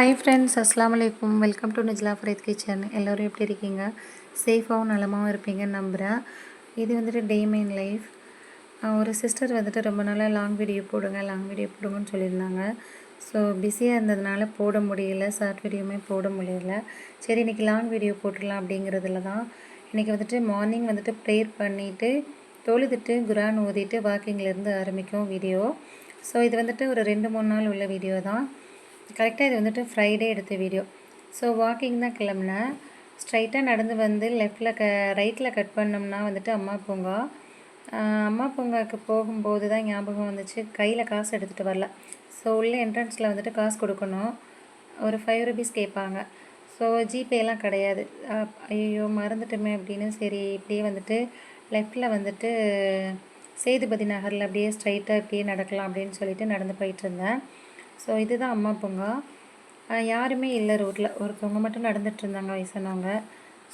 Hi friends, அஸ்ஸலாமு அலைக்கும். Welcome to Nijla Fareed kitchen. எல்லோரும் எப்படி இருக்கீங்க? சேஃபாகவும் நலமாகவும் இருப்பீங்கன்னு நம்புகிறேன். இது வந்துட்டு டே மைன் லைஃப். ஒரு சிஸ்டர் வந்துட்டு ரொம்ப நாளாக லாங் வீடியோ போடுங்கன்னு சொல்லியிருந்தாங்க. ஸோ பிஸியாக இருந்ததுனால போட முடியல, ஷார்ட் வீடியோவுமே போட முடியல. சரி, இன்றைக்கி லாங் வீடியோ போட்டுடலாம் அப்படிங்கிறதுல தான். இன்றைக்கி வந்துட்டு மார்னிங் வந்துட்டு ப்ரேயர் பண்ணிவிட்டு தொழுதுட்டு குரான் ஓதிட்டு வாக்கிங்லேருந்து ஆரம்பிக்கும் வீடியோ. ஸோ இது வந்துட்டு ஒரு 2-3 நாள் உள்ள வீடியோ தான். கரெக்டாக இது வந்துட்டு ஃப்ரைடே எடுத்த வீடியோ. ஸோ வாக்கிங் தான் கிளம்புனேன். ஸ்ட்ரைட்டாக நடந்து வந்து ரைட்டில் கட் பண்ணோம்னா வந்துட்டு அம்மா பூங்கா. அம்மா பூங்காவுக்கு போகும்போது தான் ஞாபகம் வந்துச்சு, கையில் காசு எடுத்துகிட்டு வரல. ஸோ உள்ள என்ட்ரன்ஸில் வந்துட்டு காசு கொடுக்கணும். ஒரு 5 ருபீஸ் கேட்பாங்க. ஸோ ஜிபேலாம் கிடையாது. ஐயோ மறந்துட்டோமே அப்படின்னு சரி இப்படியே வந்துட்டு லெஃப்டில் வந்துட்டு சேதுபதி நகரில் அப்படியே ஸ்ட்ரைட்டாக இப்படியே நடக்கலாம் அப்படின்னு சொல்லிட்டு நடந்து போயிட்டுருந்தேன். ஸோ இதுதான் அம்மா பூங்கா. யாருமே இல்லை ரோட்டில், ஒருத்தவங்க மட்டும் நடந்துகிட்டு இருந்தாங்க, வயசானவங்க.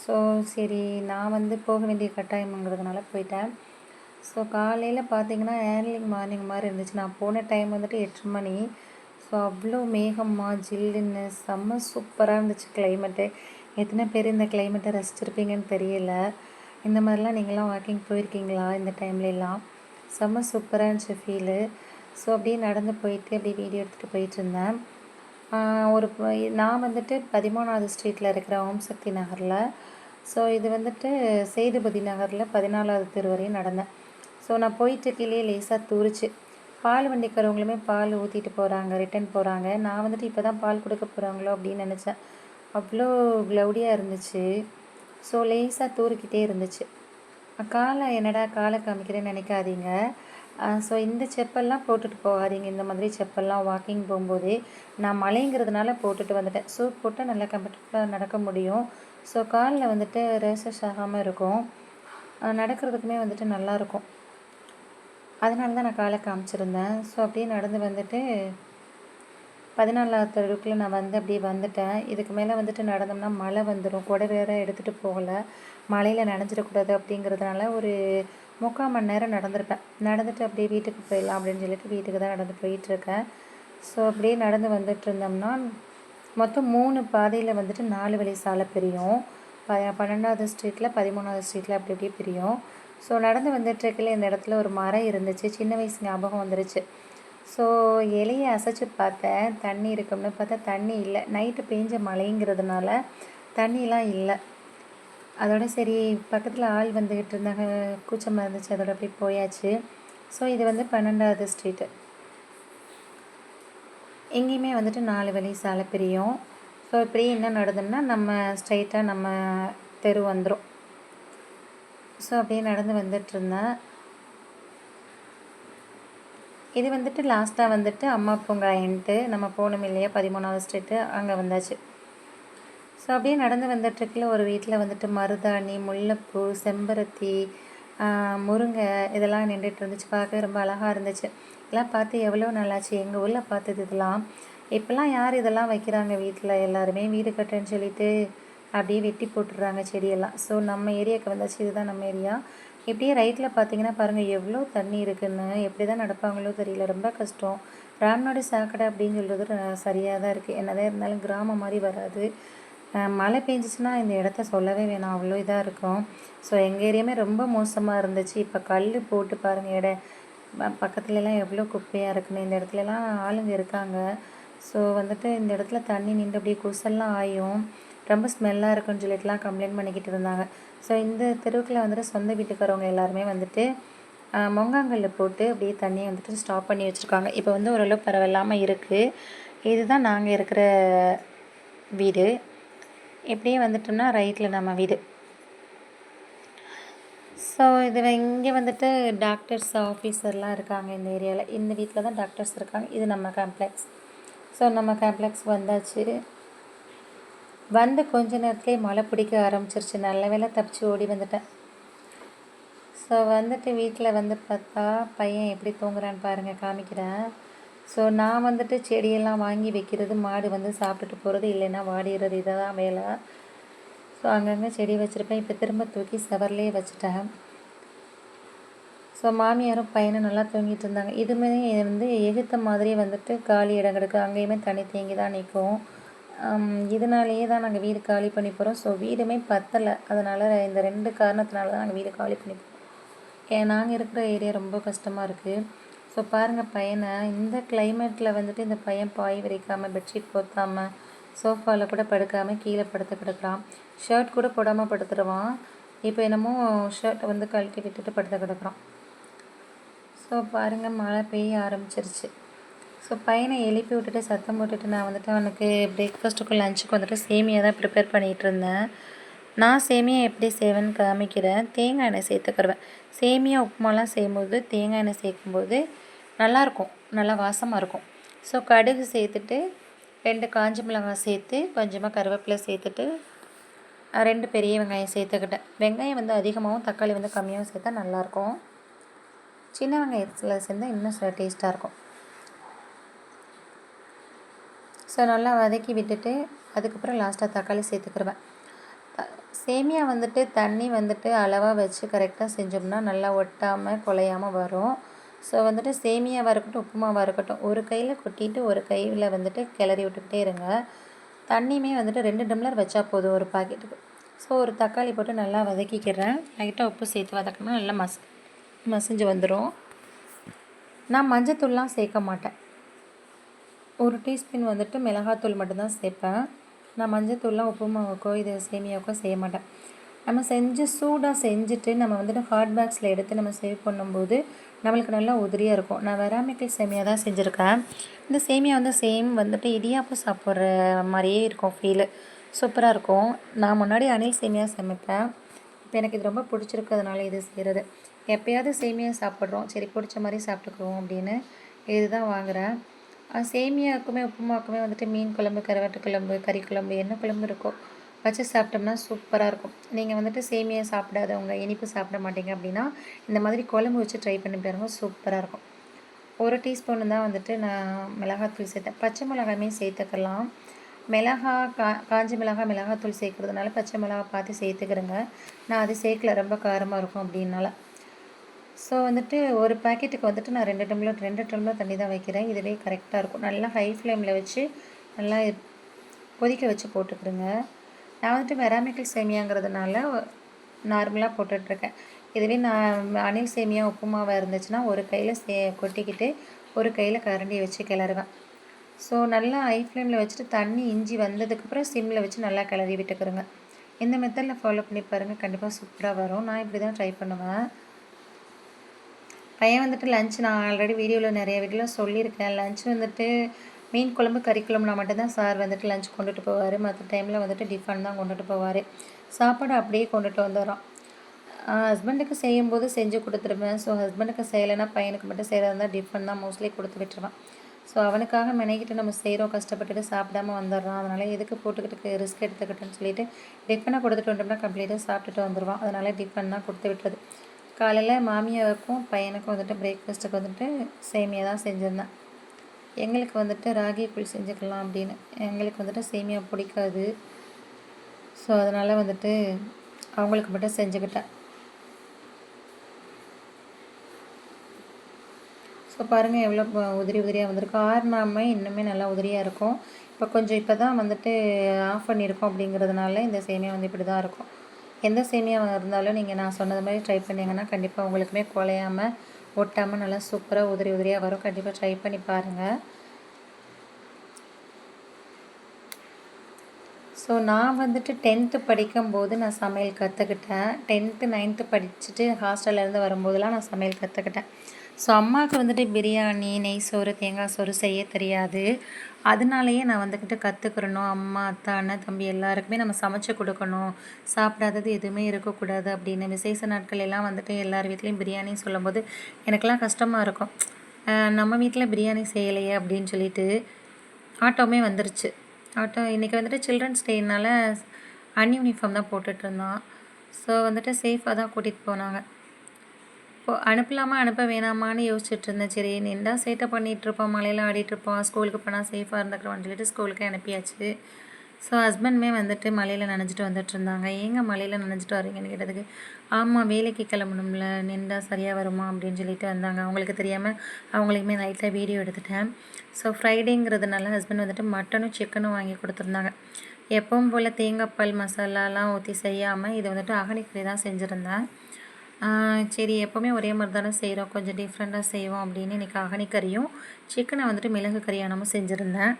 ஸோ சரி நான் வந்து போக வேண்டிய கட்டாயம்ங்கிறதுனால போயிட்டேன். ஸோ காலையில் பார்த்தீங்கன்னா ஏர்லி மார்னிங் மாதிரி இருந்துச்சு. நான் போன டைம் வந்துட்டு 8 மணி. ஸோ அவ்வளோ மேகமாக ஜில்லுன்னு செம்ம சூப்பராக இருந்துச்சு கிளைமேட்டு. எத்தனை பேர் இந்த கிளைமேட்டை ரசிச்சிருப்பீங்கன்னு தெரியல. இந்த மாதிரிலாம் நீங்களாம் வாக்கிங் போயிருக்கீங்களா? இந்த டைம்லலாம் செம்ம சூப்பராக இருந்துச்சு ஃபீலு. ஸோ அப்படியே நடந்து போயிட்டு அப்படியே வீடியோ எடுத்துகிட்டு போயிட்டுருந்தேன். நான் வந்துட்டு 13வது ஸ்ட்ரீட்டில் இருக்கிற ஓம் சக்தி நகரில். ஸோ இது வந்துட்டு சேதுபதி நகரில் 14வது தெரு வரையும் நடந்தேன். ஸோ நான் போயிட்டு கீழே லேசாக தூரிச்சு. பால் வண்டிக்காரவங்களுமே பால் ஊற்றிட்டு போகிறாங்க, ரிட்டன் போகிறாங்க. நான் வந்துட்டு இப்போ தான் பால் கொடுக்க போகிறாங்களோ அப்படின்னு நினச்சேன். அவ்வளோ க்ளவுடியாக இருந்துச்சு. ஸோ லேசாக தூரிக்கிட்டே இருந்துச்சு. என்னடா காலை காமிக்கிறேன்னு நினைக்காதீங்க. ஸோ இந்த செப்பல்லாம் போட்டுட்டு போகாதீங்க. இந்த மாதிரி செப்பல்லாம் வாக்கிங் போகும்போது நான் மழைங்கிறதுனால போட்டுட்டு வந்துட்டேன். ஷூ போட்டால் நல்லா கம்ஃபர்டபுளாக நடக்க முடியும். ஸோ காலில் வந்துட்டு ரேஷஸ் ஆகாமல் இருக்கும், நடக்கிறதுக்குமே வந்துட்டு நல்லாயிருக்கும். அதனால தான் நான் காலை காமிச்சிருந்தேன். ஸோ அப்படியே நடந்து வந்துட்டு 14வது தெருவுக்குள்ளே நான் வந்து அப்படியே வந்துட்டேன். இதுக்கு மேலே வந்துட்டு நடந்தோம்னா மழை வந்துடும். குடை வேறு எடுத்துகிட்டு போகலை, மழையில் நனைஞ்சிடக்கூடாது அப்படிங்கிறதுனால ஒரு 3/4 மணி நேரம் நடந்திருப்பேன். நடந்துட்டு அப்படியே வீட்டுக்கு போயிடலாம் அப்படின்னு சொல்லிட்டு வீட்டுக்கு தான் நடந்து போயிட்டுருக்கேன். ஸோ அப்படியே நடந்து வந்துட்டு இருந்தோம்னா மொத்தம் 3 பாதையில் வந்துட்டு 4 வழி சாலை பிரியும். 12வது ஸ்ட்ரீட்டில் 13வது ஸ்ட்ரீட்டில் அப்படி அப்படியே பிரியும். ஸோ நடந்து வந்துட்டுருக்கையில் இந்த இடத்துல ஒரு மரம் இருந்துச்சு. சின்ன வயசு ஞாபகம் வந்துருச்சு. ஸோ இலையை அசைச்சு பார்த்தேன், தண்ணி இருக்கும்னு பார்த்தா தண்ணி இல்லை. நைட்டு பெஞ்ச மழைங்கிறதுனால தண்ணிலாம் இல்லை. அதோட சரி பக்கத்தில் ஆள் வந்துக்கிட்டு இருந்தாங்க, கூச்சமாக இருந்துச்சு, அதோட அப்படியே போயாச்சு. ஸோ இது வந்து 12வது ஸ்ட்ரீட்டு. எங்கேயுமே வந்துட்டு 4 வழி சாலை பிரியும். ஸோ இப்படியே என்ன நடந்தோம்னா நம்ம ஸ்ட்ரைட்டாக நம்ம தெரு வந்துடும். ஸோ அப்படியே நடந்து வந்துட்டுருந்தேன். இது வந்துட்டு லாஸ்ட்டாக வந்துட்டு அம்மா பூங்கா என்ட்டு நம்ம போகணும் இல்லையா, 13வது ஸ்ட்ரீட்டு, அங்கே வந்தாச்சு. ஸோ அப்படியே நடந்து வந்துட்டுருக்குல ஒரு வீட்டில் வந்துட்டு மருதாணி, முல்லைப்பூ, செம்பருத்தி, முருங்கை இதெல்லாம் நின்றுட்டு இருந்துச்சு. பார்க்க ரொம்ப அழகாக இருந்துச்சு. இதெல்லாம் பார்த்து எவ்வளோ நல்லாச்சு. எங்கள் ஊரில் பார்த்தது இதெல்லாம். இப்போல்லாம் யார் இதெல்லாம் வைக்கிறாங்க வீட்டில்? எல்லாருமே வீடு கட்டுறேன்னு சொல்லிட்டு அப்படியே வெட்டி போட்டுடுறாங்க செடியெல்லாம். ஸோ நம்ம ஏரியாவுக்கு வந்தாச்சு. இதுதான் நம்ம ஏரியா. இப்படியே ரைட்டில் பார்த்தீங்கன்னா பாருங்கள் எவ்வளோ தண்ணி இருக்குதுன்னு. எப்படி தான் நடப்பாங்களோ தெரியல, ரொம்ப கஷ்டம். ராம்நாடு சாக்கடை அப்படின்னு சொல்கிறது சரியாக தான் இருக்குது. என்னதான் இருந்தாலும் கிராமம் மாதிரி வராது. மழை பெஞ்சிச்சின்னா இந்த இடத்த சொல்லவே வேணாம், அவ்வளோ இதாக இருக்கும். ஸோ எங்கள் ஏரியாவுமே ரொம்ப மோசமாக இருந்துச்சு. இப்போ கல் போட்டு பாருங்கள், பக்கத்துலலாம் எவ்வளோ குப்பையாக இருக்குன்னு. இந்த இடத்துலலாம் ஆளுங்க இருக்காங்க. ஸோ வந்துட்டு இந்த இடத்துல தண்ணி நின்று அப்படியே கொசெல்லாம் ஆயும், ரொம்ப ஸ்மெல்லாக இருக்குன்னு சொல்லிட்டுலாம் கம்ப்ளைண்ட் பண்ணிக்கிட்டு இருந்தாங்க. ஸோ இந்த தெருவுக்குள்ள வந்துட்டு சொந்த வீட்டுக்காரவங்க எல்லாருமே வந்துட்டு மொங்காங்கல்ல போட்டு அப்படியே தண்ணியை வந்துட்டு ஸ்டாப் பண்ணி வச்சுருக்காங்க. இப்போ வந்து ஓரளவு பரவாயில்லாமல் இருக்குது. இதுதான் நாங்கள் இருக்கிற வீடு. இப்படியே வந்துட்டோம்னா ரைட்டில் நம்ம வீடு. ஸோ இதில் இங்கே வந்துட்டு டாக்டர்ஸ் ஆஃபீஸர்லாம் இருக்காங்க இந்த ஏரியாவில். இந்த வீட்டில் தான் டாக்டர்ஸ் இருக்காங்க. இது நம்ம காம்ப்ளெக்ஸ். ஸோ நம்ம காம்ப்ளெக்ஸ் வந்தாச்சு. வந்து கொஞ்ச நேரத்துலேயே மழை பிடிக்க ஆரம்பிச்சிருச்சு. நல்ல வேளை தப்பிச்சு ஓடி வந்துட்டேன். ஸோ வந்துட்டு வீட்டில் வந்து பார்த்தா பையன் எப்படி தூங்குறான்னு பாருங்கள், காமிக்கிறேன். ஸோ நான் வந்துட்டு செடியெல்லாம் வாங்கி வைக்கிறது, மாடு வந்து சாப்பிட்டுட்டு போகிறது, இல்லைன்னா வாடிடுறது, இதை தான் வேலை. ஸோ அங்கங்கே செடி வச்சுருப்பேன். இப்போ திரும்ப தூக்கி செவர்லேயே வச்சுட்டேன். ஸோ மாமியாரும் பையனும் நல்லா தூங்கிட்டு இருந்தாங்க. இதுவுமே வந்து எகுத்த மாதிரியே வந்துட்டு காலி இடம் கிடக்கு, அங்கேயுமே தண்ணி தேங்கி தான் நிற்கும். இதனாலேயே தான் நாங்கள் வீடு காலி பண்ணி போகிறோம். ஸோ வீடுமே பத்தலை. அதனால் இந்த 2 காரணத்தினால தான் நாங்கள் வீடு காலி பண்ணி போகிறோம். நாங்கள் இருக்கிற ஏரியா ரொம்ப கஷ்டமாக இருக்குது. ஸோ பாருங்கள் பையனை இந்த கிளைமேட்டில் வந்துட்டு இந்த பையன் பாய் விரிக்காமல் பெட்ஷீட் போத்தாமல் சோஃபாவில் கூட படுக்காமல் கீழே படுத்து கிடக்குறான். ஷர்ட் கூட போடாமல் படுத்துடுவான். இப்போ என்னமோ ஷர்ட்டை வந்து கழட்டி விட்டுட்டு படுத்து கிடக்குறான். ஸோ பாருங்கள் மழை பெய்ய ஆரம்பிச்சிருச்சு. ஸோ பையனை எழுப்பி விட்டுட்டு சத்தம் போட்டுட்டு நான் வந்துட்டு அவனுக்கு பிரேக்ஃபாஸ்ட்டுக்கும் லஞ்சுக்கு வந்துட்டு சேமியா தான் ப்ரிப்பேர் பண்ணிகிட்டு இருந்தேன். நான் சேமியா எப்படி செய்வேன்னு காமிக்கிறேன். தேங்காய் எண்ணெய் சேர்த்துக்கிடுவேன். சேமியா உப்புமாலாம் செய்யும்போது தேங்காய் எண்ணெய் சேர்க்கும்போது நல்லாயிருக்கும், நல்லா வாசமாக இருக்கும். ஸோ கடுகு சேர்த்துட்டு 2 காஞ்ச மிளகாய் சேர்த்து கொஞ்சமாக கருவேப்பிலை சேர்த்துட்டு 2 பெரிய வெங்காயம் சேர்த்துக்கிட்டேன். வெங்காயம் வந்து அதிகமாகவும் தக்காளி வந்து கம்மியாகவும் சேர்த்தா நல்லாயிருக்கும். சின்ன வெங்காயத்தில் சேர்ந்தால் இன்னும் சில டேஸ்ட்டாக இருக்கும். ஸோ நல்லா வதக்கி விட்டுட்டு அதுக்கப்புறம் லாஸ்ட்டாக தக்காளி சேர்த்துக்கிடுவேன். சேமியா வந்துட்டு தண்ணி வந்துட்டு அளவாக வச்சு கரெக்டாக செஞ்சோம்னா நல்லா ஒட்டாமல் குலையாமல் வரும். ஸோ வந்துட்டு சேமியாவாக இருக்கட்டும் உப்புமாவாக இருக்கட்டும் ஒரு கையில் கொட்டிட்டு ஒரு கையில் வந்துட்டு கிளறி விட்டுக்கிட்டே இருங்க. தண்ணியுமே வந்துட்டு 2 டம்ளர் வச்சா போதும் ஒரு பாக்கெட்டுக்கு. ஸோ ஒரு தக்காளி போட்டு நல்லா வதக்கிக்கிறேன். லைட்டாக உப்பு சேர்த்து வதக்கணும், நல்லா மசிஞ்சு வந்துடும். நான் மஞ்சத்தூள்லாம் சேர்க்க மாட்டேன். 1 டீஸ்பூன் வந்துட்டு மிளகாத்தூள் மட்டும்தான் சேர்ப்பேன். நான் மஞ்சத்தூள்லாம் உப்புமாவுக்கோ இது சேமியாவுக்கோ செய்ய மாட்டேன். நம்ம சூடாக செஞ்சுட்டு நம்ம வந்துட்டு ஹாட் பாக்ஸில் எடுத்து நம்ம சேவ் பண்ணும்போது நம்மளுக்கு நல்லா உதிரியாக இருக்கும். நான் வெராமிக்கல் சேமியா தான் செஞ்சுருக்கேன். இந்த சேமியா வந்து சேம் வந்துட்டு இடியாப்பம் சாப்பிட்ற மாதிரியே இருக்கும், ஃபீலு சூப்பராக இருக்கும். நான் முன்னாடி அணில் சேமியா சமைப்பேன். இப்போ எனக்கு இது ரொம்ப பிடிச்சிருக்கிறதுனால இது செய்கிறது. எப்போயாவது சேமியா சாப்பிட்றோம், சரி பிடிச்ச மாதிரி சாப்பிட்டுக்குவோம் அப்படின்னு இதுதான் வாங்குகிறேன். சேமியாவுக்குமே உப்புமாவுக்குமே வந்துட்டு மீன் குழம்பு, கருவாட்டு குழம்பு, கறி குழம்பு, என்ன குழம்பு இருக்கோ வச்சு சாப்பிட்டோம்னா சூப்பராக இருக்கும். நீங்கள் வந்துட்டு சேமியா சாப்பிடாதவங்க, இனிப்பு சாப்பிட மாட்டீங்க அப்படின்னா இந்த மாதிரி குழம்பு வச்சு ட்ரை பண்ணி பாருங்க, சூப்பராக இருக்கும். 1 டீஸ்பூன் தான் வந்துட்டு நான் மிளகாத்தூள் சேர்த்தேன். பச்சை மிளகாயுமே சேர்த்துக்கலாம். காஞ்ச மிளகாத்தூள் சேர்க்குறதுனால பச்சை மிளகா பார்த்து சேர்த்துக்கிறேங்க. நான் அது சேர்க்கல, ரொம்ப காரமாக இருக்கும் அப்படின்னால. ஸோ வந்துட்டு ஒரு பேக்கெட்டுக்கு வந்துட்டு நான் 2 டம்ளர் தண்ணி தான் வைக்கிறேன். இதுவே கரெக்டாக இருக்கும். நல்லா ஹை ஃப்ளேமில் வச்சு நல்லா கொதிக்க வச்சு போட்டுக்கிடுங்க. நான் வந்துட்டு வெராமிக்கல் சேமியாங்கிறதுனால நார்மலாக போட்டுட்ருக்கேன். இதுவே நான் அணில் சேமியா உப்புமாவாக இருந்துச்சுன்னா ஒரு கையில் கொட்டிக்கிட்டு ஒரு கையில் கரண்டியை வச்சு கிளறுவேன். ஸோ நல்லா ஹை ஃப்ளேமில் வச்சுட்டு தண்ணி இஞ்சி வந்ததுக்கப்புறம் சிம்மில் வச்சு நல்லா கிளறி விட்டுக்கிறேங்க. இந்த மெத்தடில் ஃபாலோ பண்ணி பாருங்கள், கண்டிப்பாக சூப்பராக வரும். நான் இப்படி தான் ட்ரை பண்ணுவேன். பையன் வந்துட்டு லஞ்ச் நான் ஆல்ரெடி நிறைய வீடியோவில் சொல்லியிருக்கேன். லஞ்ச் வந்துட்டு மீன் குழம்பு, கறி குழம்புனா மட்டும்தான் சார் வந்துட்டு லஞ்ச் கொண்டுட்டு போவார். மற்ற டைமில் வந்துட்டு டிஃபன் தான் கொண்டுட்டு போவார். சாப்பாடு அப்படியே கொண்டுட்டு வந்துடுறோம். ஹஸ்பண்டுக்கு செய்யும்போது செஞ்சு கொடுத்துருவேன். ஸோ ஹஸ்பண்டுக்கு செய்யலைன்னா பையனுக்கு மட்டும் செய்கிறதா இருந்தால் டிஃபன் தான் மோஸ்ட்லி கொடுத்து விட்டுருவேன். ஸோ அவனுக்காக மெனக்கிட்டு நம்ம செய்கிறோம், கஷ்டப்பட்டுட்டு சாப்பிடாம வந்துடுறான். அதனால் எதுக்கு போட்டுக்கிட்டு ரிஸ்க் எடுத்துக்கிட்டேன்னு சொல்லிட்டு டிஃபனை கொடுத்துட்டு வந்தோம்னா கம்ப்ளீட்டாக சாப்பிட்டுட்டு வந்துடுவான். அதனால் டிஃபன் தான் கொடுத்து விட்டுறது. காலையில் மாமியாருக்கும் பையனுக்கும் வந்துட்டு பிரேக்ஃபாஸ்ட்டுக்கு வந்துட்டு சேமியா தான் செஞ்சுருந்தேன். எங்களுக்கு வந்துட்டு ராகி கூழ் செஞ்சுக்கலாம் அப்படின்னு. எங்களுக்கு வந்துட்டு சேமியா பிடிக்காது. ஸோ அதனால் வந்துட்டு அவங்களுக்கு மட்டும் செஞ்சுக்கிட்டேன். ஸோ பாருங்கள் எவ்வளோ உதிரியாக வந்திருக்கு. ஆறுனாமே இன்னுமே நல்லா உதிரியாக இருக்கும். இப்போ தான் வந்துட்டு ஆஃப் பண்ணியிருக்கோம் அப்படிங்கிறதுனால இந்த சேமியா வந்து இப்படி தான் இருக்கும். எந்த சேமியா இருந்தாலும் நீங்கள் நான் சொன்னது மாதிரி ட்ரை பண்ணிங்கன்னா கண்டிப்பாக உங்களுக்குமே குலையாமல் ஒட்டாமல் நல்லா சூப்பராக உதிரியாக வரும். கண்டிப்பாக ட்ரை பண்ணி பாருங்கள். ஸோ நான் வந்துட்டு 10th படிக்கும்போது நான் சமையல் கற்றுக்கிட்டேன். 10th 9th படிச்சுட்டு ஹாஸ்டல்லேருந்து வரும்போதெல்லாம் நான் சமையல் கற்றுக்கிட்டேன். ஸோ அம்மாவுக்கு வந்துட்டு பிரியாணி, நெய் சோறு, தேங்காய் சோறு செய்ய தெரியாது. அதனாலேயே நான் வந்துக்கிட்டு கற்றுக்கிறணும். அம்மா, அத்தா, அண்ணன், தம்பி எல்லாருக்குமே நம்ம சமைச்சு கொடுக்கணும். சாப்பிடாதது எதுவுமே இருக்கக்கூடாது அப்படின்னு விசேஷ நாட்கள் எல்லாம் வந்துட்டு எல்லார் வீட்லேயும் பிரியாணின்னு சொல்லும்போது எனக்கெல்லாம் கஷ்டமாக இருக்கும். நம்ம வீட்டில் பிரியாணி செய்யலையே அப்படின்னு சொல்லிட்டு ஆட்டோவுமே வந்துருச்சு. ஆட்டோ இன்றைக்கி வந்துட்டு சில்ட்ரன்ஸ் டேனால் அன்யூனிஃபார்ம் தான் போட்டுட்ருந்தான். ஸோ வந்துட்டு சேஃபாக தான் கூட்டிகிட்டு போனாங்க. இப்போது அனுப்பலாமா அனுப்ப வேணாமான்னு யோசிச்சுட்ருந்தேன். சரி நின்றா சேட்டை பண்ணிகிட்ருப்போம், மலையில் ஆடிட்டுருப்போம், ஸ்கூலுக்கு போனால் சேஃபாக இருந்துக்கிறோம்னு சொல்லிட்டு ஸ்கூலுக்கே அனுப்பியாச்சு. ஸோ ஹஸ்பண்டுமே வந்துட்டு மழையில் நனைஞ்சிட்டு வந்துட்டுருந்தாங்க. ஏங்க மழையில் நனைஞ்சிட்டு வரீங்கன்னு கேட்டதுக்கு, ஆமாம் வேலைக்கு கிளம்பணும்ல, நின்றா சரியாக வருமா அப்படின்னு சொல்லிட்டு வந்தாங்க. அவங்களுக்கு தெரியாமல் அவங்களுக்குமே லைட்டாக வீடியோ எடுத்துட்டேன். ஸோ ஃப்ரைடேங்கிறதுனால ஹஸ்பண்ட் வந்துட்டு மட்டனும் சிக்கனும் வாங்கி கொடுத்துருந்தாங்க. எப்பவும் போல் தேங்காய் பால் மசாலாலாம் ஊற்றி செய்யாமல் இது வந்துட்டு அகனிக்கறி தான் செஞ்சுருந்தேன். சரி எப்போவுமே ஒரே மாதிரி தானே செய்கிறோம், கொஞ்சம் டிஃப்ரெண்ட்டாக செய்வோம் அப்படின்னு இன்றைக்கி அகனிக்கறியும் சிக்கனை வந்துட்டு மிளகு கறியானமும் செஞ்சுருந்தேன்.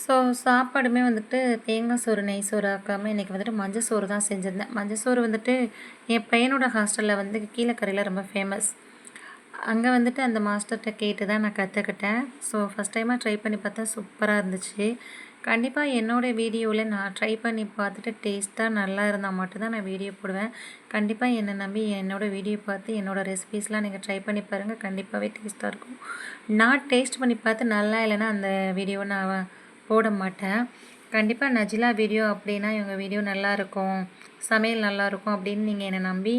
ஸோ சாப்பாடுமே வந்துட்டு தேங்காய் சோறு நெய் சோறு ஆக்காமல் இன்றைக்கி வந்துட்டு மஞ்சள் சோறு தான் செஞ்சுருந்தேன். மஞ்சள் சோறு வந்துட்டு என் பையனோட ஹாஸ்டலில் வந்து கீழக்கரையில் ரொம்ப ஃபேமஸ். அங்கே வந்துட்டு அந்த மாஸ்டர்கிட்ட கேட்டு தான் நான் கற்றுக்கிட்டேன். ஸோ ஃபஸ்ட் டைமாக ட்ரை பண்ணி பார்த்தா சூப்பராக இருந்துச்சு. கண்டிப்பாக என்னோடய வீடியோவில் நான் ட்ரை பண்ணி பார்த்துட்டு டேஸ்ட்டாக நல்லா இருந்தால் மட்டும்தான் நான் வீடியோ போடுவேன். கண்டிப்பாக என்னை நம்பி என்னோடய வீடியோ பார்த்து என்னோடய ரெசிபீஸ்லாம் நீங்கள் ட்ரை பண்ணி பாருங்கள். கண்டிப்பாகவே டேஸ்ட்டாக இருக்கும். நான் டேஸ்ட் பண்ணி பார்த்து நல்லா இல்லைன்னா அந்த வீடியோவை நான் போட மாட்டேன். கண்டிப்பாக நஜிலா வீடியோ அப்படின்னா இவங்க வீடியோ நல்லாயிருக்கும், சமையல் நல்லாயிருக்கும் அப்படின்னு நீங்கள் என்னை நம்பி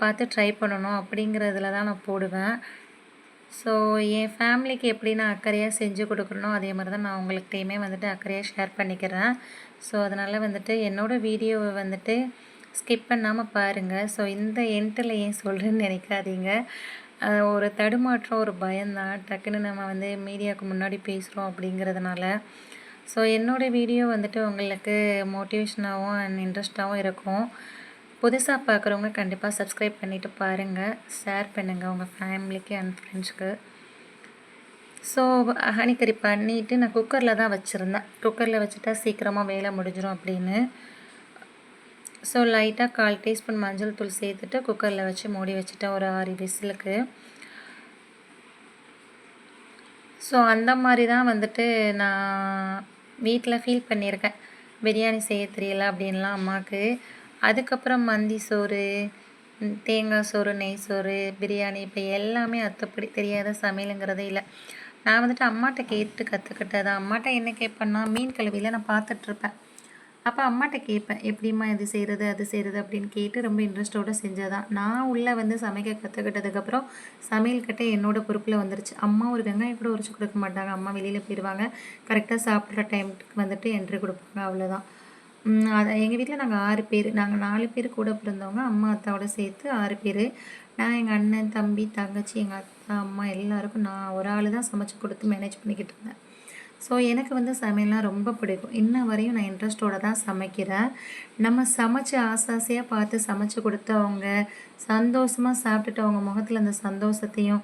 பார்த்து ட்ரை பண்ணணும் அப்படிங்கிறதுல தான் நான் போடுவேன். ஸோ என் ஃபேமிலிக்கு எப்படி நான் அக்கறையாக செஞ்சு கொடுக்கணும் அதே மாதிரி தான் நான் உங்கள்கிட்டையுமே வந்துட்டு அக்கறையாக ஷேர் பண்ணிக்கிறேன். ஸோ அதனால் வந்துட்டு என்னோடய வீடியோவை வந்துட்டு ஸ்கிப் பண்ணாமல் பாருங்கள். ஸோ இந்த எண்டில் ஏன் சொல்கிறேன்னு நினைக்காதீங்க. ஒரு தடுமாற்றம், ஒரு பயம்தான். டக்குன்னு நம்ம வந்து மீடியாவுக்கு முன்னாடி பேசுகிறோம் அப்படிங்கிறதுனால. ஸோ என்னோடய வீடியோ வந்துட்டு உங்களுக்கு மோட்டிவேஷனாகவும் அண்ட் இன்ட்ரெஸ்ட்டாகவும் இருக்கும். புதுசாக பார்க்குறவங்க கண்டிப்பாக சப்ஸ்கிரைப் பண்ணிவிட்டு பாருங்கள், ஷேர் பண்ணுங்கள் உங்கள் ஃபேமிலிக்கு அண்ட் ஃப்ரெண்ட்ஸ்க்கு. ஸோ ஹனிக்கறி பண்ணிவிட்டு நான் குக்கரில் தான் வச்சுருந்தேன். குக்கரில் வச்சுட்டா சீக்கிரமாக வேலை முடிஞ்சிடும் அப்படின்னு. ஸோ லைட்டாக 1/4 டீஸ்பூன் மஞ்சள் தூள் சேர்த்துட்டு குக்கரில் வச்சு மூடி வச்சுட்டேன் ஒரு 6 விசிலுக்கு. ஸோ அந்த மாதிரி தான் வந்துட்டு நான் வீட்டில் ஃபீல் பண்ணியிருக்கேன். பிரியாணி செய்ய தெரியல அப்படின்லாம் அம்மாவுக்கு. அதுக்கப்புறம் மந்தி சோறு, தேங்காய் சோறு, நெய் சோறு, பிரியாணி இப்போ எல்லாமே அத்தைப்படி தெரியாத சமையலுங்கிறதே இல்லை. நான் வந்துட்டு அம்மாட்ட கேட்டு கற்றுக்கிட்டது. அம்மாட்ட என்ன கேட்பேன்னா, மீன் கழுவியில் நான் பார்த்துட்ருப்பேன். அப்போ அம்மாட்ட கேட்பேன், எப்படிம்மா இது செய்கிறது அது செய்கிறது அப்படின்னு கேட்டு ரொம்ப இன்ட்ரெஸ்ட்டோடு செஞ்சதான். நான் உள்ளே வந்து சமைக்க கற்றுக்கிட்டதுக்கப்புறம் சமையல் கட்ட என்னோடய பொறுப்பில் வந்துருச்சு. அம்மா ஒரு வெங்காயம் கூட உரிச்சு கொடுக்க மாட்டாங்க. அம்மா வெளியில் போயிடுவாங்க. கரெக்டாக சாப்பிட்ற டைமுக்கு வந்துட்டு என்ட்ரி கொடுப்பாங்க, அவ்வளோதான். அதை எங்கள் வீட்டில் நாங்கள் 6 பேர். நாங்கள் 4 பேர் கூட பிறந்தவங்க, அம்மா அத்தாவோட சேர்த்து 6 பேர். நான் எங்கள் அண்ணன், தம்பி, தங்கச்சி, எங்கள் அத்தா, அம்மா எல்லாருக்கும் நான் ஒரு ஆள் தான் சமைச்சு கொடுத்து மேனேஜ் பண்ணிக்கிட்டு இருந்தேன். ஸோ எனக்கு வந்து சமையல்லாம் ரொம்ப பிடிக்கும். இன்ன வரையும் நான் இன்ட்ரெஸ்ட்டோடு தான் சமைக்கிறேன். நம்ம சமைச்சு ஆசையாக பார்த்து சமைச்சு கொடுத்து அவங்க சந்தோஷமாக சாப்பிட்டுட்டு அவங்க முகத்தில் அந்த சந்தோஷத்தையும்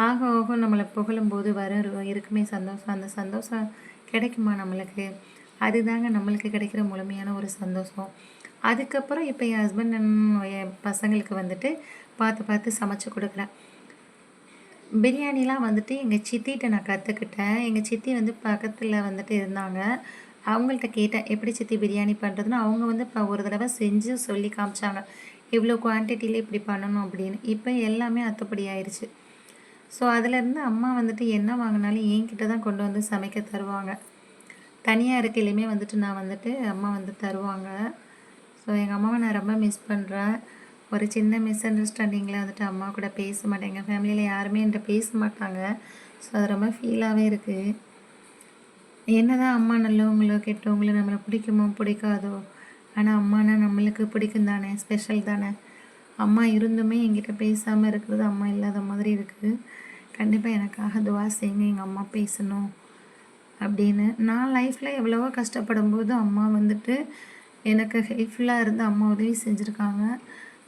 ஆக ஆக நம்மளை புகழும்போது இருக்குமே சந்தோஷம். அந்த சந்தோஷம் கிடைக்குமா நம்மளுக்கு? அதுதாங்க நம்மளுக்கு கிடைக்கிற முழுமையான ஒரு சந்தோஷம். அதுக்கப்புறம் இப்போ என் ஹஸ்பண்ட் என் பசங்களுக்கு வந்துட்டு பார்த்து பார்த்து சமைச்சு கொடுக்குறேன். பிரியாணிலாம் வந்துட்டு எங்கள் சித்திகிட்ட நான் கற்றுக்கிட்டேன். எங்கள் சித்தி வந்து பக்கத்தில் வந்துட்டு இருந்தாங்க. அவங்கள்ட்ட கேட்டேன், எப்படி சித்தி பிரியாணி பண்ணுறதுன்னு. அவங்க வந்து இப்போ ஒரு தடவை செஞ்சு சொல்லி காமிச்சாங்க, இவ்வளோ குவான்டிட்டியில் இப்படி பண்ணணும் அப்படின்னு. இப்போ எல்லாமே அத்துப்படி ஆயிடுச்சு. ஸோ அதிலேருந்து அம்மா வந்துட்டு என்ன வாங்கினாலும் என்கிட்ட தான் கொண்டு வந்து சமைக்க தருவாங்க. தனியாக இருக்கையிலையுமே வந்துட்டு நான் வந்துட்டு அம்மா வந்து தருவாங்க. ஸோ எங்கள் அம்மாவை நான் ரொம்ப மிஸ் பண்ணுறேன். ஒரு சின்ன மிஸ் அண்டர்ஸ்டாண்டிங்கில் வந்துட்டு அம்மா கூட பேச மாட்டேன். எங்கள் ஃபேமிலியில் யாருமே என்கிட்ட பேச மாட்டாங்க. ஸோ அது ரொம்ப ஃபீலாகவே இருக்குது. என்ன தான் அம்மா நல்லவங்களோ கெட்டவங்களோ நம்மளை பிடிக்குமோ பிடிக்காதோ, ஆனால் அம்மானா நம்மளுக்கு பிடிக்கும் தானே, ஸ்பெஷல் தானே. அம்மா இருந்துமே என்கிட்ட பேசாமல் இருக்கிறது அம்மா இல்லாத மாதிரி இருக்குது. கண்டிப்பாக எனக்காக துவா செய்யுங்க, எங்கள் அம்மா பேசணும் அப்படின்னு. நான் லைஃப்பில் எவ்வளவோ கஷ்டப்படும் போது அம்மா வந்துட்டு எனக்கு ஹெல்ப்ஃபுல்லாக இருந்து அம்மா உதவி செஞ்சுருக்காங்க.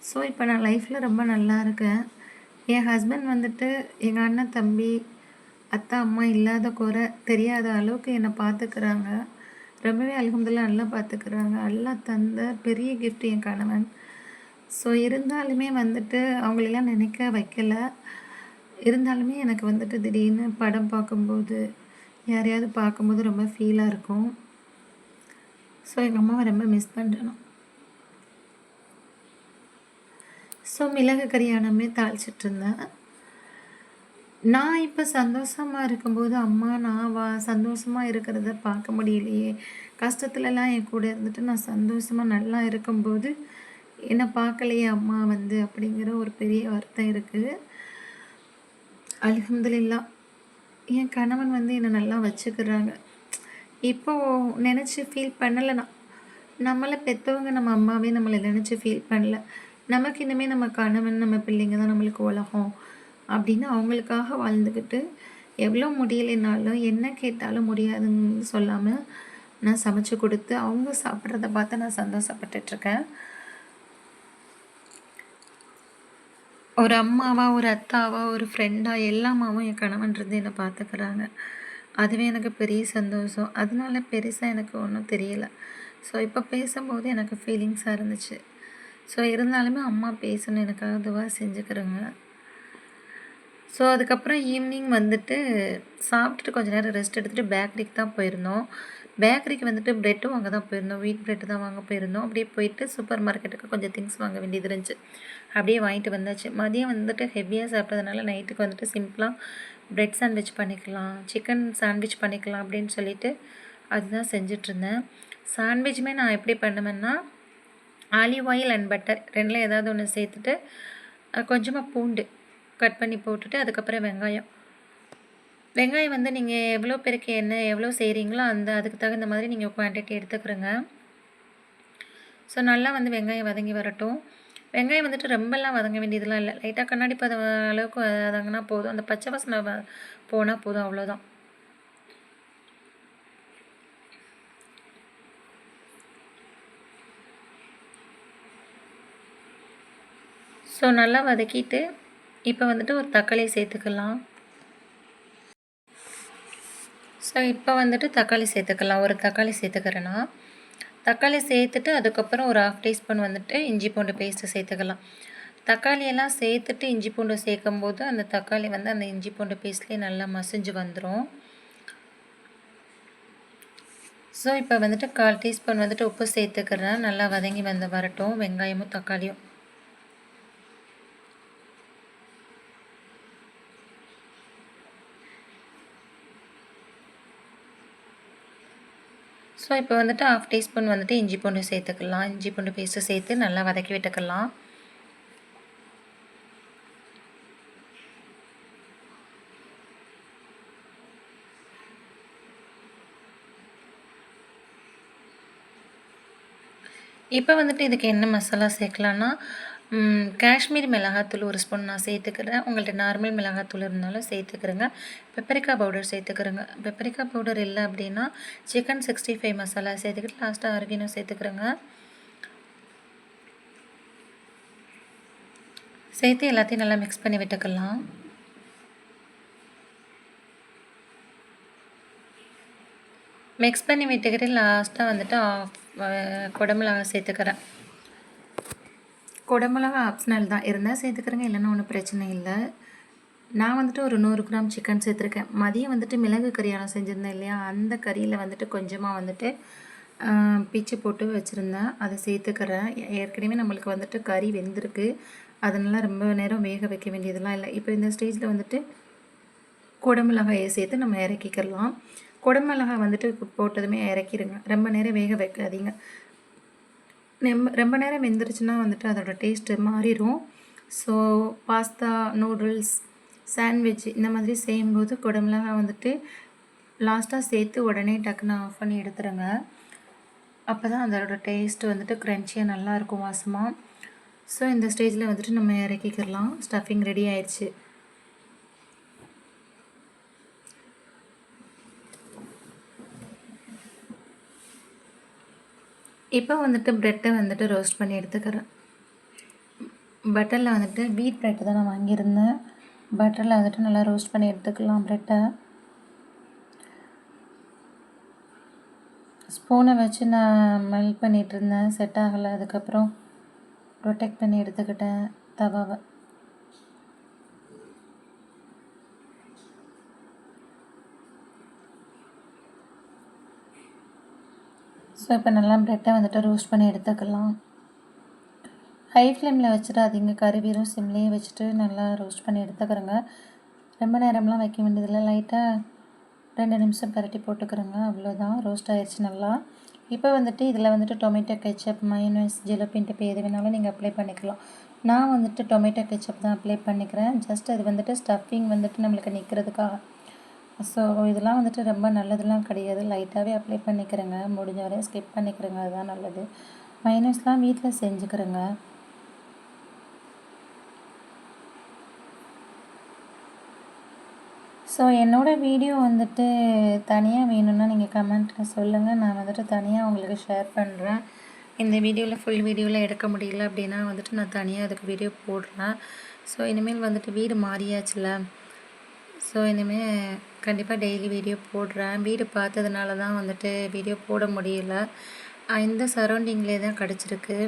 ஸோ இப்போ நான் லைஃப்பில் ரொம்ப நல்லா இருக்கேன். என் ஹஸ்பண்ட் வந்துட்டு எங்கள் அண்ணன், தம்பி, அத்தா, அம்மா இல்லாத குறை தெரியாத அளவுக்கு என்னை பார்த்துக்கிறாங்க. ரொம்பவே அல்ஹம்துலில்லாஹ் நல்லா பார்த்துக்கிறாங்க. அல்லாஹ் தந்த பெரிய கிஃப்ட் என் கணவன். ஸோ இருந்தாலுமே வந்துட்டு அவங்களெல்லாம் நினைக்க வைக்கலை. இருந்தாலுமே எனக்கு வந்துட்டு திடீர்னு படம் பார்க்கும்போது யாரையாவது பார்க்கும்போது ரொம்ப ஃபீலாக இருக்கும். ஸோ எங்கள் அம்மாவை ரொம்ப மிஸ் பண்ணுறேன். ஸோ மிளகு கறியானமே தாளிச்சிட்ருந்தேன். நான் இப்போ சந்தோஷமாக இருக்கும்போது அம்மா நான் சந்தோஷமாக இருக்கிறத பார்க்க முடியலையே. கஷ்டத்துலலாம் என் கூட இருந்துட்டு நான் சந்தோஷமாக நல்லா இருக்கும்போது என்னை பார்க்கலையே அம்மா வந்து அப்படிங்கிற ஒரு பெரிய வருத்தம் இருக்குது. அல்ஹம்துலில்லாஹ் என் கணவன் வந்து என்னை நல்லா வச்சுக்கிறாங்க. இப்போது நினச்சி ஃபீல் பண்ணலை. நம்மளை பெற்றவங்க நம்ம அம்மாவே நம்மளை நினச்சி ஃபீல் பண்ணல. நமக்கு இனிமேல் நம்ம கணவன் நம்ம பிள்ளைங்க தான் நம்மளுக்கு உலகம் அப்படின்னு அவங்களுக்காக வாழ்ந்துக்கிட்டு எவ்வளோ முடியலைனாலும் என்ன கேட்டாலும் முடியாதுன்னு சொல்லாமல் நான் சமைச்சு கொடுத்து அவங்க சாப்பிட்றத பார்த்து நான் சந்தோஷப்பட்டுட்ருக்கேன். ஒரு அம்மாவா, ஒரு அத்தாவா, ஒரு ஃப்ரெண்டாக எல்லாமாவும் என் கணவன்றது என்னை பார்த்துக்கிறாங்க. அதுவே எனக்கு பெரிய சந்தோஷம். அதனால பெருசாக எனக்கு ஒன்றும் தெரியல. ஸோ இப்போ பேசும்போது எனக்கு ஃபீலிங்ஸாக இருந்துச்சு. ஸோ இருந்தாலுமே அம்மா பேசணும் எனக்காக துவா செஞ்சுக்கிறேங்க. ஸோ அதுக்கப்புறம் ஈவினிங் வந்துட்டு சாப்பிட்டுட்டு கொஞ்சம் நேரம் ரெஸ்ட் எடுத்துகிட்டு பேக்கரிக்கு தான் போயிருந்தோம். பேக்கரிக்கு வந்துட்டு ப்ரெட்டும் வாங்க தான் போயிருந்தோம். வீட் ப்ரெட்டு தான் வாங்க போயிருந்தோம். அப்படியே போயிட்டு சூப்பர் மார்க்கெட்டுக்கு கொஞ்சம் திங்ஸ் வாங்க வேண்டியது இருந்துச்சு. அப்படியே வாங்கிட்டு வந்தாச்சு. மதியம் வந்துட்டு ஹெவியாக சாப்பிட்டதுனால நைட்டுக்கு வந்துட்டு சிம்பிளாக ப்ரெட் சாண்ட்விச் பண்ணிக்கலாம், சிக்கன் சாண்ட்விச் பண்ணிக்கலாம் அப்படின்னு சொல்லிட்டு அதுதான் செஞ்சிட்ருந்தேன். சாண்ட்விச்சுமே நான் எப்படி பண்ணுவேன்னா, ஆலிவ் ஆயில் அண்ட் பட்டர் ரெண்டில் ஏதாவது ஒன்று சேர்த்துட்டு கொஞ்சமாக பூண்டு கட் பண்ணி போட்டுட்டு அதுக்கப்புறம் வெங்காயம் வந்து நீங்கள் எவ்வளோ பேருக்கு என்ன எவ்வளோ செய்கிறீங்களோ அதுக்கு தகுந்த மாதிரி நீங்கள் குவான்டிட்டி எடுத்துக்கிறங்க. ஸோ நல்லா வந்து வெங்காயம் வதங்கி வரட்டும். வெங்காயம் வந்துட்டு ரொம்பலாம் வதங்க வேண்டியதெல்லாம் இல்லை. லைட்டாக கண்ணாடி பதம் அளவுக்கு வதங்கினா போதும். அந்த பச்சை வாசனை போனால் போதும், அவ்வளோதான். ஸோ நல்லா வதக்கிட்டு இப்போ வந்துட்டு ஒரு தக்காளி சேர்த்துக்கலாம். ஸோ இப்போ வந்துட்டு தக்காளி சேர்த்துக்கலாம். ஒரு தக்காளி சேர்த்துக்கிறேன்னா தக்காளி சேர்த்துட்டு அதுக்கப்புறம் ஒரு 1/2 டீஸ்பூன் வந்துட்டு இஞ்சி பூண்டு பேஸ்ட்டு சேர்த்துக்கலாம். தக்காளியெல்லாம் சேர்த்துட்டு இஞ்சி பூண்டு சேர்க்கும்போது அந்த தக்காளி வந்து அந்த இஞ்சி பூண்டு பேஸ்ட்லேயே நல்லா மசிஞ்சு வந்துடும். ஸோ இப்போ வந்துட்டு 1/4 டீஸ்பூன் வந்துட்டு உப்பு சேர்த்துக்கிறேன். நல்லா வதங்கி வரட்டும் வெங்காயமும் தக்காளியும். ஸோ இப்போ வந்துட்டு 1/2 டீஸ்பூன் வந்துட்டு இஞ்சி பூண்டு சேர்த்துக்கலாம். இஞ்சி பூண்டு பேஸ்ட்டு சேர்த்து நல்லா வதக்கி விட்டுக்கலாம். இப்போ வந்துட்டு இதுக்கு என்ன மசாலா சேர்க்கலான்னா, காஷ்மீரி மிளகாத்தூள் 1 ஸ்பூன் நான் சேர்த்துக்கிறேன். உங்கள்கிட்ட நார்மல் மிளகாத்தூள் இருந்தாலும் சேர்த்துக்கிறேங்க. பெப்பரிக்கா பவுடர் சேர்த்துக்கிறேங்க. பெப்பரிக்கா பவுடர் இல்லை அப்படின்னா சிக்கன் 65 மசாலா சேர்த்துக்கிட்டு லாஸ்ட்டாக அரகினோ சேர்த்துக்கிறேங்க. சேர்த்து எல்லாத்தையும் நல்லா மிக்ஸ் பண்ணி விட்டுக்கலாம். மிக்ஸ் பண்ணி விட்டுக்கிட்டு லாஸ்ட்டாக வந்துட்டு குடமிளகா சேர்த்துக்கிறேன். குடமிளகா ஆப்ஷனல் தான், இருந்தால் சேர்த்துக்கிறேங்க, இல்லைன்னா ஒன்றும் பிரச்சனை இல்லை. நான் வந்துட்டு ஒரு 100 கிராம் சிக்கன் சேர்த்துருக்கேன். மதியம் வந்துட்டு மிளகு கறியானம் செஞ்சுருந்தேன் இல்லையா, அந்த கறியில் வந்துட்டு கொஞ்சமாக வந்துட்டு பிச்சு போட்டு வச்சுருந்தேன், அதை சேர்த்துக்கிறேன். ஏற்கனவே நம்மளுக்கு வந்துட்டு கறி வெந்திருக்கு, அதனால் ரொம்ப நேரம் வேக வைக்க வேண்டியதெல்லாம் இல்லை. இப்போ இந்த ஸ்டேஜில் வந்துட்டு குடமிளகாயை சேர்த்து நம்ம இறக்கிக்கலாம். குடமிளகாய் வந்துட்டு போட்டதுமே இறக்கிடுங்க. ரொம்ப நேரம் வேக வைக்காதீங்க. ரொம்ப நேரம் வெந்துருச்சுன்னா வந்துட்டு அதோடய டேஸ்ட்டு மாறிடும். ஸோ பாஸ்தா, நூடுல்ஸ், சாண்ட்விச் இந்த மாதிரி செய்யும்போது குடமிளகாய் வந்துட்டு லாஸ்ட்டாக சேர்த்து உடனே டக்குன்னு ஆஃப் பண்ணி எடுத்துருங்க. அப்போ தான் அதோடய டேஸ்ட்டு வந்துட்டு க்ரன்ச்சியாக நல்லாயிருக்கும், வாசமாக. ஸோ இந்த ஸ்டேஜில் வந்துட்டு நம்ம இறக்கிக்கலாம். ஸ்டஃபிங் ரெடி ஆயிடுச்சு. இப்போ வந்துட்டு ப்ரெட்டை வந்துட்டு ரோஸ்ட் பண்ணி எடுத்துக்கிறேன். பட்டரில் வந்துட்டு வீட் ப்ரெட்டு தான் நான் வாங்கியிருந்தேன். பட்டரில் வந்துட்டு நல்லா ரோஸ்ட் பண்ணி எடுத்துக்கலாம் ப்ரெட்டை. ஸ்பூனை வச்சு நான் மெல்ட் பண்ணிகிட்டு இருந்தேன், செட் ஆகலை. அதுக்கப்புறம் ரொட்டேட் பண்ணி எடுத்துக்கிட்டேன் தவாவை. ஸோ இப்போ நல்லா ப்ரெட்டை வந்துட்டு ரோஸ்ட் பண்ணி எடுத்துக்கலாம். ஹை ஃப்ளேமில் வச்சுடாதீங்க, கருவீரும் சிம்லேயே வச்சுட்டு நல்லா ரோஸ்ட் பண்ணி எடுத்துக்கிறேங்க. ரொம்ப நேரம்லாம் வைக்க வேண்டியதில்லை, லைட்டாக 2 நிமிஷம் பரட்டி போட்டுக்கிறேங்க, அவ்வளோதான். ரோஸ்ட் ஆயிடுச்சு நல்லா. இப்போ வந்துட்டு இதில் வந்துட்டு டொமேட்டோ கெச்சப், மயோனைஸ், ஜெலப்பின் டிப் எது வேணாலும் நீங்கள் அப்ளை பண்ணிக்கலாம். நான் வந்துட்டு டொமேட்டோ கெச்சப் தான் அப்ளை பண்ணிக்கிறேன். ஜஸ்ட் அது வந்துட்டு ஸ்டஃபிங் வந்துட்டு நம்மளுக்கு நிற்கிறதுக்காக. ஸோ இதெல்லாம் வந்துட்டு ரொம்ப நல்லதெல்லாம் கிடையாது. லைட்டாகவே அப்ளை பண்ணிக்கிறேங்க. முடிஞ்ச வரையும் ஸ்கிப் பண்ணிக்கிறேங்க. அதுதான் நல்லது. மைனஸ்லாம் வீட்டில் செஞ்சுக்கிறேங்க. ஸோ என்னோடய வீடியோ வந்துட்டு தனியாக வேணும்னா நீங்கள் கமெண்ட்டில் சொல்லுங்கள். நான் வந்துட்டு தனியாக உங்களுக்கு ஷேர் பண்ணுறேன். இந்த வீடியோவில் ஃபுல் வீடியோவில் எடுக்க முடியல அப்படின்னா வந்துட்டு நான் தனியாக அதுக்கு வீடியோ போடுறேன். ஸோ இனிமேல் வந்துட்டு வீடு மாறியாச்சுல, ஸோ இனிமேல் கண்டிப்பாக டெய்லி வீடியோ போடுறேன். வீடு பார்த்ததுனால தான் வந்துட்டு வீடியோ போட முடியல. இந்த சரௌண்டிங்லேயே தான் கிடச்சிருக்கு.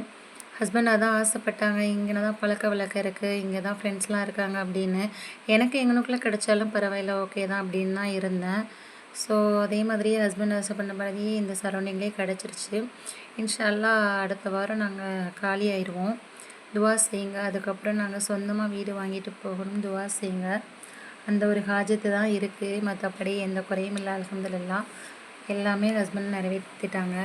ஹஸ்பண்ட் அதான் ஆசைப்பட்டாங்க, இங்கே தான் பழக்க வழக்கம் இருக்குது, இங்கே தான் ஃப்ரெண்ட்ஸ்லாம் இருக்காங்க அப்படின்னு. எனக்கு எங்கனுக்குள்ளே கிடைச்சாலும் பரவாயில்ல, ஓகே தான் அப்படின்னு தான் இருந்தேன். ஸோ அதே மாதிரியே ஹஸ்பண்ட் ஆசைப்பட்ட மாதிரியே இந்த சரௌண்டிங்லேயே கிடச்சிருச்சு. இன்ஷா அல்லாஹ் அடுத்த வாரம் நாங்கள் காலி ஆயிடுவோம். துவா செய்யுங்க. அதுக்கப்புறம் நாங்கள் சொந்தமாக வீடு வாங்கிட்டு போகணும். துவா செய்யுங்க. அந்த ஒரு ஹாஜத்து தான் இருக்குது. மற்றபடி எந்த குறையும் இல்லை. அல்ஹம்துலில்லாஹ் எல்லாமே ஹஸ்பண்ட் நிறைவேற்றிட்டாங்க.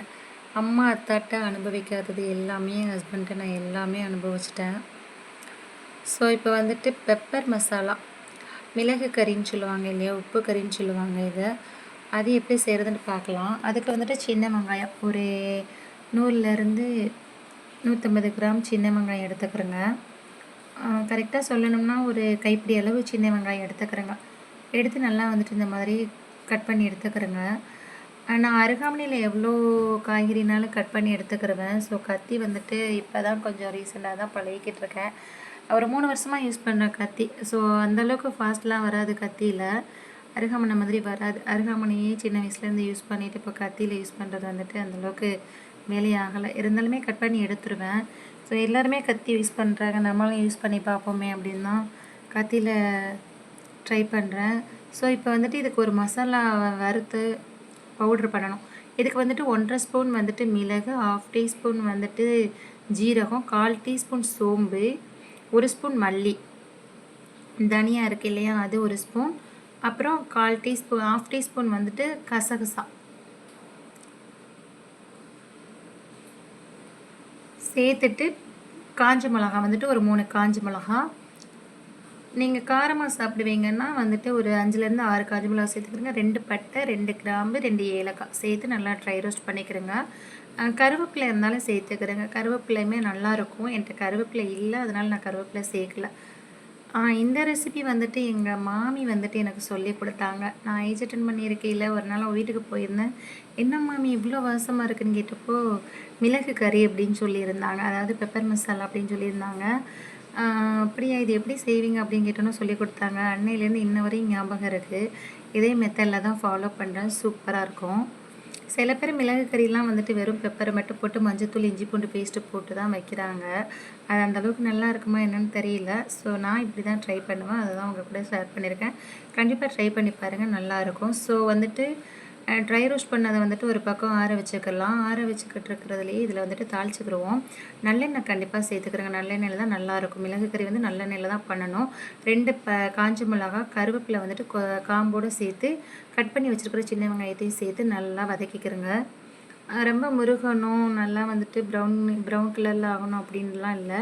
அம்மா அத்தாட்ட அனுபவிக்காதது எல்லாமே ஹஸ்பண்ட்டை நான் எல்லாமே அனுபவிச்சிட்டேன். ஸோ இப்போ வந்துட்டு பெப்பர் மசாலா, மிளகு கறின்னு சொல்லுவாங்க இல்லையா, உப்பு கறின்னு சொல்லுவாங்க இதை. அது எப்படி செய்கிறதுன்னு பார்க்கலாம். அதுக்கு வந்துட்டு சின்ன வெங்காயம் ஒரு 100லேருந்து 150 கிராம் சின்ன வெங்காயம் எடுத்துக்கிறேங்க. கரெக்டாக சொல்லணும்னா ஒரு கைப்பிடி அளவு சின்ன வெங்காயம் எடுத்துக்கிறேங்க. எடுத்து நல்லா வந்துட்டு இந்த மாதிரி கட் பண்ணி எடுத்துக்கிறேங்க. நான் அருகாமனையில் எவ்வளோ காய்கறினாலும் கட் பண்ணி எடுத்துக்கிருவேன். ஸோ கத்தி வந்துட்டு இப்போ தான் கொஞ்சம் ரீசெண்டாக தான் பழகிக்கிட்டு இருக்கேன். ஒரு 3 வருஷமாக யூஸ் பண்ணுறேன் கத்தி. ஸோ அந்தளவுக்கு ஃபாஸ்ட்லாம் வராது கத்தியில். அருகாமனை மாதிரி வராது. அருகாமனையே சின்ன வயசுலேருந்து யூஸ் பண்ணிவிட்டு இப்போ கத்தியில் யூஸ் பண்ணுறது வந்துட்டு அந்தளவுக்கு வேலையாகலை. இருந்தாலுமே கட் பண்ணி எடுத்துருவேன். ஸோ எல்லாருமே கத்தி யூஸ் பண்ணுறாங்க, நம்மளும் யூஸ் பண்ணி பார்ப்போமே அப்படின்னு தான் கத்தியில் ட்ரை பண்ணுறேன். ஸோ இப்போ வந்துட்டு இதுக்கு ஒரு மசாலா வறுத்து பவுட்ரு பண்ணணும். இதுக்கு வந்துட்டு 1.5 ஸ்பூன் வந்துட்டு மிளகு, 1/2 டீஸ்பூன் வந்துட்டு ஜீரகம், 1/4 டீஸ்பூன் சோம்பு, 1 ஸ்பூன் மல்லி, தனியா இருக்கு இல்லையா அது 1 ஸ்பூன், அப்புறம் 1/4 டீஸ்பூன் 1/2 டீஸ்பூன் வந்துட்டு கசகசா சேர்த்துட்டு, காஞ்ச மிளகா வந்துட்டு ஒரு 3 காஞ்ச மிளகா. நீங்கள் காரமாக சாப்பிடுவீங்கன்னா வந்துட்டு ஒரு 5லேருந்து 6 காஞ்ச மிளகா சேர்த்துக்கிறங்க. 2 பட்டை, 2 கிராம்பு, 2 ஏலக்காய் சேர்த்து நல்லா ட்ரை ரோஸ்ட் பண்ணிக்கிறேங்க. கருவேப்பிலை இருந்தாலும் சேர்த்துக்கிறேங்க. கருவேப்பிலையுமே நல்லாயிருக்கும். என்கிட்ட கருவேப்பிலை இல்லை, அதனால் நான் கருவேப்பிலை சேர்க்கல. இந்த ரெசிபி வந்துட்டு எங்கள் மாமி வந்துட்டு எனக்கு சொல்லி கொடுத்தாங்க. நான் ஏஜ் அட்டன் பண்ணியிருக்கையில் ஒரு நாள் வீட்டுக்கு போயிருந்தேன். என்ன மாமி இவ்வளோ வாசமாக இருக்குன்னு கேட்டப்போ மிளகு கறி அப்படின்னு சொல்லியிருந்தாங்க. அதாவது பெப்பர் மசாலா அப்படின்னு சொல்லியிருந்தாங்க. அப்படியா, இது எப்படி செய்வீங்க அப்படின்னு கேட்டோன்னு சொல்லி கொடுத்தாங்க. அன்னையிலேருந்து இன்ன வரையும் ஞாபகம் இருக்குது. இதே மெத்தடில் தான் ஃபாலோ பண்ணுறேன். சூப்பராக இருக்கும். சில பேர் மிளகு கறிலாம் வந்துட்டு வெறும் பெப்பரை மட்டும் போட்டு மஞ்சத்தூள், இஞ்சி பூண்டு பேஸ்ட்டு போட்டு தான் வைக்கிறாங்க. அது அந்தளவுக்கு நல்லா இருக்குமா என்னென்னு தெரியல. ஸோ நான் இப்படி தான் ட்ரை பண்ணுவேன். அதை தான் உங்கள் கூட ஷேர் பண்ணியிருக்கேன். கண்டிப்பாக ட்ரை பண்ணி பாருங்கள், நல்லாயிருக்கும். ஸோ வந்துட்டு ட்ரை ரோஸ்ட் பண்ணதை வந்துட்டு ஒரு பக்கம் ஆற வச்சுக்கலாம். ஆற வச்சுக்கிட்டு இருக்கிறதுலையே இதில் வந்துட்டு தாளிச்சுக்கிடுவோம். நல்லெண்ணெய் கண்டிப்பாக சேர்த்துக்கிறேங்க. நல்லெண்ணெயில் தான் நல்லாயிருக்கும். மிளகு கறி வந்து நல்லெண்ணெயில் தான் பண்ணணும். 2 காஞ்ச மிளகா, கருவேப்பிலை வந்துட்டு காம்போடு சேர்த்து கட் பண்ணி வச்சுருக்கிற சின்ன வெங்காயத்தையும் சேர்த்து நல்லா வதக்கிக்கிறேங்க. ரொம்ப முருகணும், நல்லா வந்துட்டு ப்ரௌன் கலரில் ஆகணும் அப்படின்லாம் இல்லை.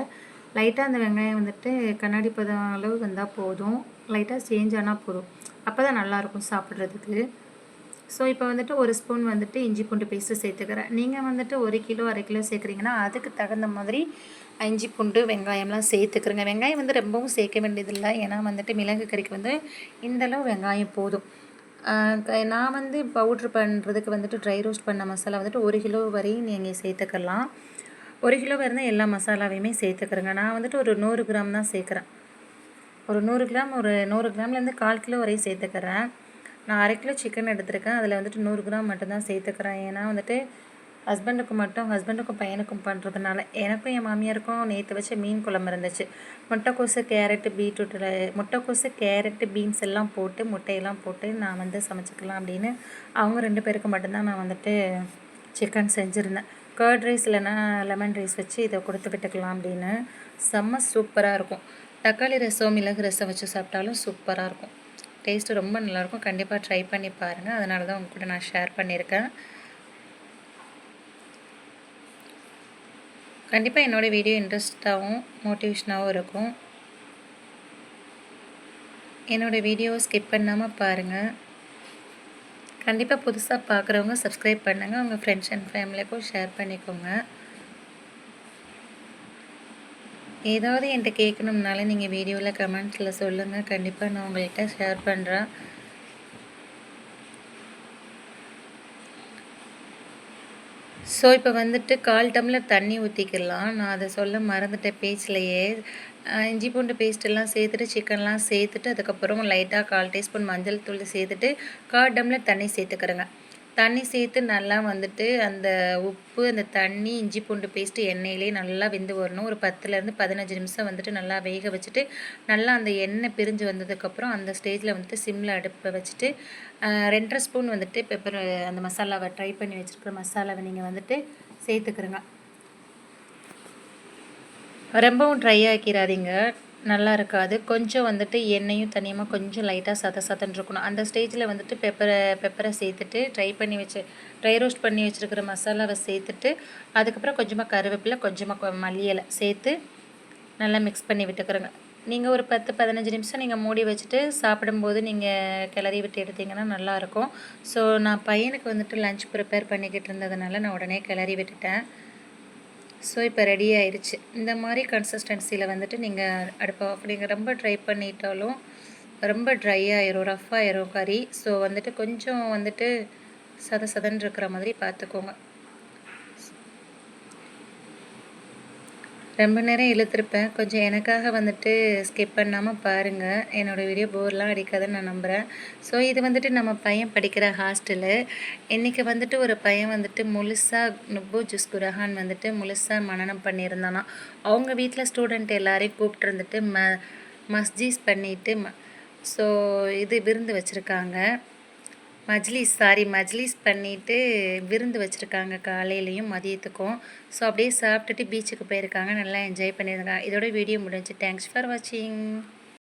லைட்டாக அந்த வெங்காயம் வந்துட்டு கண்ணாடி பதம் அளவு வந்தால் போதும். லைட்டாக சேஞ்ச் ஆனால் போதும். அப்போ தான் நல்லாயிருக்கும் சாப்பிட்றதுக்கு. ஸோ இப்போ வந்துட்டு 1 ஸ்பூன் வந்துட்டு இஞ்சி பூண்டு பேஸ்ட்டு சேர்த்துக்கிறேன். நீங்கள் வந்துட்டு 1 கிலோ 1/2 கிலோ சேர்க்குறீங்கன்னா அதுக்கு தகுந்த மாதிரி இஞ்சி பூண்டு வெங்காயம்லாம் சேர்த்துக்கிறேங்க. வெங்காயம் வந்து ரொம்பவும் சேர்க்க வேண்டியதில்லை. ஏன்னா வந்துட்டு மிளகு கறிக்கு வந்து இந்தளவு வெங்காயம் போதும். நான் வந்து பவுட்ரு பண்ணுறதுக்கு வந்துட்டு ட்ரை ரோஸ்ட் பண்ண மசாலா வந்துட்டு 1 கிலோ வரையும் நீங்கள் சேர்த்துக்கலாம். 1 கிலோ இருந்தால் எல்லா மசாலாவையுமே சேர்த்துக்கிறேங்க. நான் வந்துட்டு ஒரு 100 கிராம் தான் சேர்க்குறேன். ஒரு 100 கிராம், ஒரு 100 கிராம்லேருந்து 1/4 கிலோ வரையும் சேர்த்துக்கிறேன். நான் 1/2 கிலோ சிக்கன் எடுத்திருக்கேன். அதில் வந்துட்டு 100 கிராம் மட்டும்தான் சேர்த்துக்கிறேன். ஏன்னா வந்துட்டு ஹஸ்பண்டுக்கும் பையனுக்கும் பண்ணுறதுனால. எனக்கும் என் மாமியாருக்கும் நேற்று வச்ச மீன் குழம்பு இருந்துச்சு. முட்டைக்கோசு, கேரட்டு, பீன்ஸ் எல்லாம் போட்டு முட்டையெல்லாம் போட்டு நான் வந்து சமைச்சிக்கலாம் அப்படின்னு அவங்க 2 பேருக்கு மட்டும்தான் நான் வந்துட்டு சிக்கன் செஞ்சுருந்தேன். கர்ட் ரைஸ் இல்லைன்னா லெமன் ரைஸ் வச்சு இதை கொடுத்து விட்டுக்கலாம் அப்படின்னு. செம்ம சூப்பராக இருக்கும். தக்காளி ரசம், மிளகு ரசம் வச்சு சாப்பிட்டாலும் சூப்பராக இருக்கும். டேஸ்ட்டு ரொம்ப நல்லாயிருக்கும். கண்டிப்பாக ட்ரை பண்ணி பாருங்கள். அதனால தான் உங்கள் கூட நான் ஷேர் பண்ணியிருக்கேன். கண்டிப்பாக என்னோடய வீடியோ இன்ட்ரெஸ்ட்டாகவும் மோட்டிவேஷனாகவும் இருக்கும். என்னோடய வீடியோவை ஸ்கிப் பண்ணாமல் பாருங்கள். கண்டிப்பாக புதுசாக பார்க்குறவங்க சப்ஸ்கிரைப் பண்ணுங்கள், உங்கள் ஃப்ரெண்ட்ஸ் அண்ட் ஃபேமிலிக்கும் ஷேர் பண்ணிக்கோங்க. ஏதாவது என்கிட்ட கேட்கணும்னாலும் நீங்கள் வீடியோவில் கமெண்ட்ஸில் சொல்லுங்கள், கண்டிப்பாக நான் உங்கள்கிட்ட ஷேர் பண்ணுறேன். ஸோ இப்போ வந்துட்டு 1/4 டம்ளர் தண்ணி ஊற்றிக்கலாம். நான் அதை சொல்ல மறந்துட்டேன் பேச்சிலேயே. இஞ்சி பூண்டு பேஸ்ட்டெல்லாம் சேர்த்துட்டு, சிக்கன்லாம் சேர்த்துட்டு, அதுக்கப்புறம் லைட்டாக 1/4 டீஸ்பூன் மஞ்சள் தூள் சேர்த்துட்டு 1/4 டம்ளர் தண்ணி சேர்த்துக்கிறேங்க. தண்ணி சேர்த்து நல்லா வந்துட்டு அந்த உப்பு, அந்த தண்ணி, இஞ்சி பூண்டு பேஸ்ட்டு எண்ணெயிலே நல்லா வெந்து வரணும். ஒரு 10லேருந்து 15 நிமிஷம் வந்துட்டு நல்லா வேக வச்சுட்டு, நல்லா அந்த எண்ணெய் பிரிஞ்சு வந்ததுக்கப்புறம் அந்த ஸ்டேஜில் வந்துட்டு சிம்மில் அடுப்பை வச்சுட்டு 2 1/2 ஸ்பூன் வந்துட்டு பெப்பர், அந்த மசாலாவை ட்ரை பண்ணி வச்சுருக்கிற மசாலாவை நீங்கள் வந்துட்டு சேர்த்துக்கிறங்க. ரொம்பவும் ட்ரை ஆக்கிடாதீங்க, நல்லா இருக்காது. கொஞ்சம் வந்துட்டு எண்ணெயும் தனியுமா கொஞ்சம் லைட்டாக சதன்னு இருக்கணும். அந்த ஸ்டேஜில் வந்துட்டு பெப்பரை சேர்த்துட்டு ட்ரை ரோஸ்ட் பண்ணி வச்சுருக்கிற மசாலாவை சேர்த்துட்டு, அதுக்கப்புறம் கொஞ்சமாக கருவேப்பிலை, கொஞ்சமாக மல்லி இலை சேர்த்து நல்லா மிக்ஸ் பண்ணி விட்டுக்கிறோங்க. நீங்கள் ஒரு 10-15 நிமிஷம் நீங்கள் மூடி வச்சுட்டு சாப்பிடும்போது நீங்கள் கிளறி விட்டு எடுத்திங்கன்னா நல்லாயிருக்கும். ஸோ நான் பையனுக்கு வந்துட்டு லஞ்ச் ப்ரிப்பேர் பண்ணிக்கிட்டு இருந்ததுனால நான் உடனே கிளறி விட்டுட்டேன். ஸோ இப்போ ரெடி ஆயிடுச்சு. இந்த மாதிரி கன்சிஸ்டன்சியில் வந்துட்டு நீங்கள் அடுப்பை ஆஃப் நீங்கள் ரொம்ப ட்ரை பண்ணிட்டாலும் ரொம்ப ட்ரை ஆயிரும், ரஃப் ஆயிரும் கறி. ஸோ வந்துட்டு கொஞ்சம் வந்துட்டு சதன்னு இருக்கிற மாதிரி பார்த்துக்கோங்க. ரொம்ப நேரம் இழுத்துருப்பேன், கொஞ்சம் எனக்காக வந்துட்டு ஸ்கிப் பண்ணாமல் பாருங்கள். என்னோடய வீடியோ போர்லாம் அடிக்காதுன்னு நான் நம்புகிறேன். ஸோ இது வந்துட்டு நம்ம பையன் படிக்கிற ஹாஸ்டலு. இன்றைக்கி வந்துட்டு ஒரு பையன் வந்துட்டு முழுசாக நுப்பு ஜூஸ் குரஹான் வந்துட்டு முழுசாக மனனம் பண்ணியிருந்தானா. அவங்க வீட்டில் ஸ்டூடெண்ட் எல்லாரையும் கூப்பிட்டு இருந்துட்டு மஸ்ஜீஸ் பண்ணிவிட்டு ஸோ இது விருந்து வச்சுருக்காங்க. மஜ்லிஸ் பண்ணிவிட்டு விருந்து வச்சுருக்காங்க காலையிலையும் மதியத்துக்கும். ஸோ அப்படியே சாப்பிட்டுட்டு பீச்சுக்கு போயிருக்காங்க, நல்லா என்ஜாய் பண்ணியிருக்காங்க. இதோட வீடியோ முடிஞ்சு. தேங்க்ஸ் ஃபார் வாட்சிங்.